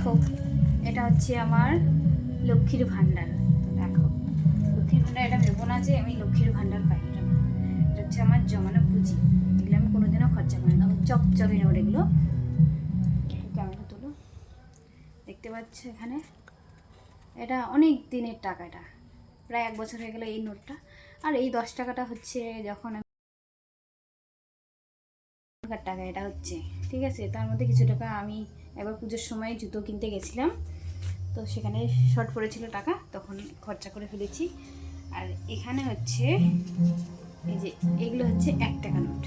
দেখো, এটা হচ্ছে আমার লক্ষ্মীর ভাণ্ডার। তো দেখো, লক্ষ্মীর ভাণ্ডার, এটা ভেবো না যে আমি লক্ষ্মীর ভাণ্ডার পাই, এটা না। এটা হচ্ছে আমার জমানো পুঁজি। এগুলো আমি কোনোদিনও খরচা করি না, আমি চকচকে নেব এগুলো। ক্যামেরা তোলো, দেখতে পাচ্ছ এখানে, এটা অনেক দিনের টাকা, এটা প্রায় 1 বছর হয়ে গেল এই নোটটা। আর এই 10 টাকাটা হচ্ছে যখন টাকা, এটা হচ্ছে ঠিক আছে। তার মধ্যে কিছু টাকা আমি একবার পুজোর সময় জুতো কিনতে গেছিলাম, তো সেখানে শর্ট পড়েছিল টাকা, তখন খরচা করে ফেলেছি। আর এখানে হচ্ছে এই যে এগুলো হচ্ছে 1 টাকা নোট।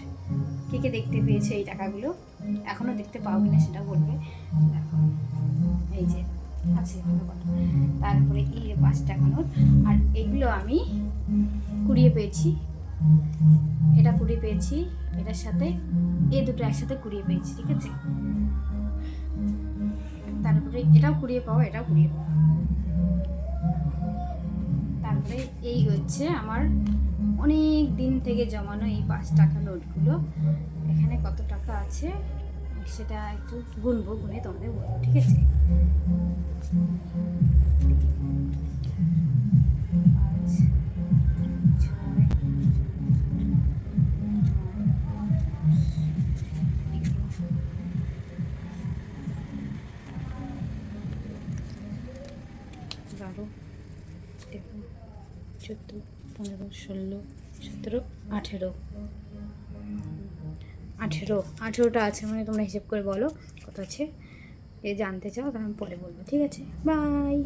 কে কে দেখতে পেয়েছে এই টাকাগুলো, এখনও দেখতে পাও কিনা সেটা বলবে। দেখো এই যে আছে এখনো কত। তারপরে এই 5 টাকা নোট, আর এগুলো আমি কুড়িয়ে পেয়েছি। এটা কুড়িয়ে পেয়েছি, এটার সাথে এই দুটো একসাথে কুড়িয়ে পেয়েছি, ঠিক আছে। তারপরে এটাও কুড়িয়ে পাও, এটাও কুড়িয়ে পাও। তারপরে এই হচ্ছে আমার অনেক দিন থেকে জমানো এই 5 টাকা নোটগুলো। এখানে কত টাকা আছে সেটা একটু গুনবো, গুনে তোমাদের বলবো, ঠিক আছে। বারো, 14, 15, 16, 17, 18, 18টা আছে, মানে তোমরা হিসেব করে বলো কত আছে। জানতে চাও তাহলে আমি পরে বলবো, ঠিক আছে। বাই।